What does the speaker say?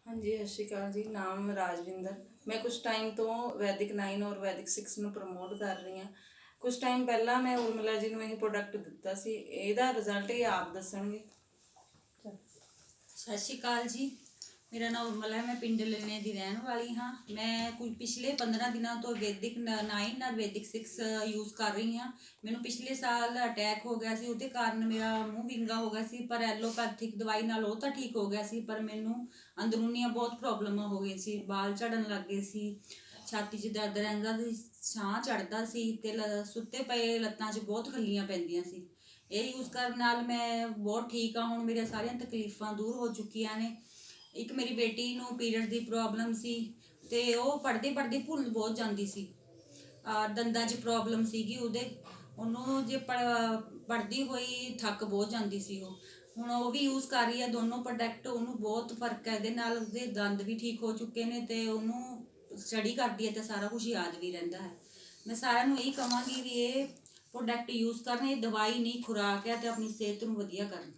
हाँ जी, सत श्री अकाल जी। नाम राजविंदर। मैं कुछ टाइम तो वैदिक 9 और वैदिक 6 ਨੂੰ ਪ੍ਰਮੋਟ ਕਰ ਰਹੀ ਹਾਂ। ਕੁਝ ਟਾਈਮ ਪਹਿਲਾਂ ਮੈਂ ਉਰਮਿਲਾ ਜੀ ਨੂੰ ਇਹ ਪ੍ਰੋਡਕਟ ਦਿੱਤਾ ਸੀ, ਇਹਦਾ ਰਿਜ਼ਲਟ ਇਹ ਆਪ ਦੱਸਣਗੇ। ਸਤਿ ਸ਼੍ਰੀ ਅਕਾਲ ਜੀ। ਮੇਰਾ ਨਾਮ ਉਰਮਿਲਾ ਹੈ, ਮੈਂ ਪਿੰਡ ਲੇਨੇ ਦੀ ਰਹਿਣ ਵਾਲੀ ਹਾਂ। ਮੈਂ ਕੁਝ ਪਿਛਲੇ 15 ਦਿਨਾਂ ਤੋਂ ਵੈਦਿਕ 9 ਔਰ ਵੈਦਿਕ 6 ਯੂਜ਼ ਕਰ ਰਹੀ ਹਾਂ। ਮੈਨੂੰ ਪਿਛਲੇ ਸਾਲ ਅਟੈਕ ਹੋ ਗਿਆ ਸੀ, ਉਹਦੇ ਕਾਰਨ ਮੇਰਾ ਮੂੰਹ ਵਿੰਗਾ ਹੋ ਗਿਆ ਸੀ, ਪਰ ਐਲੋਪੈਥਿਕ ਦਵਾਈ ਨਾਲ ਉਹ ਤਾਂ ਠੀਕ ਹੋ ਗਿਆ ਸੀ, ਪਰ ਮੈਨੂੰ ਅੰਦਰੂਨੀਆਂ ਬਹੁਤ ਪ੍ਰੋਬਲਮਾਂ ਹੋ ਗਈ ਸੀ। ਬਾਲ ਝੜਨ ਲੱਗ ਗਏ ਸੀ, ਛਾਤੀ 'ਚ ਦਰਦ ਰਹਿੰਦਾ ਸੀ, ਸਾਹ ਚੜ੍ਹਦਾ ਸੀ ਅਤੇ ਸੁੱਤੇ ਪਏ ਲੱਤਾਂ 'ਚ ਬਹੁਤ ਖੱਲੀਆਂ ਪੈਂਦੀਆਂ ਸੀ। ਇਹ ਯੂਜ਼ ਕਰਨ ਨਾਲ ਮੈਂ ਬਹੁਤ ਠੀਕ ਹਾਂ। ਹੁਣ ਮੇਰੀਆਂ ਸਾਰੀਆਂ ਤਕਲੀਫਾਂ ਦੂਰ ਹੋ ਚੁੱਕੀਆਂ ਨੇ। ਇੱਕ ਮੇਰੀ ਬੇਟੀ ਨੂੰ ਪੀਰੀਅਡ ਦੀ ਪ੍ਰੋਬਲਮ ਸੀ ਅਤੇ ਉਹ ਪੜ੍ਹਦੀ ਪੜ੍ਹਦੀ ਭੁੱਲ ਬਹੁਤ ਜਾਂਦੀ ਸੀ। ਦੰਦਾਂ 'ਚ ਪ੍ਰੋਬਲਮ ਸੀਗੀ ਉਹਨੂੰ ਜੇ ਪੜ੍ਹਦੀ ਹੋਈ ਥੱਕ ਬਹੁਤ ਜਾਂਦੀ ਸੀ। ਹੁਣ ਉਹ ਵੀ ਯੂਜ਼ ਕਰ ਰਹੀ ਹੈ, ਦੋਨੋਂ ਪ੍ਰੋਡਕਟ। ਉਹਨੂੰ ਬਹੁਤ ਫਰਕ ਹੈ ਇਹਦੇ ਨਾਲ, ਉਹਦੇ ਦੰਦ ਵੀ ਠੀਕ ਹੋ ਚੁੱਕੇ ਨੇ ਅਤੇ ਉਹਨੂੰ ਸਟੱਡੀ ਕਰਦੀ ਹੈ ਅਤੇ ਸਾਰਾ ਕੁਝ ਯਾਦ ਵੀ ਰਹਿੰਦਾ ਹੈ। ਮੈਂ ਸਾਰਿਆਂ ਨੂੰ ਇਹੀ ਕਹਾਂਗੀ ਵੀ ਇਹ ਪ੍ਰੋਡਕਟ ਯੂਜ਼ ਕਰਨ। ਇਹ ਦਵਾਈ ਨਹੀਂ, ਖੁਰਾਕ ਹੈ, ਅਤੇ ਆਪਣੀ ਸਿਹਤ ਨੂੰ ਵਧੀਆ ਕਰਨ।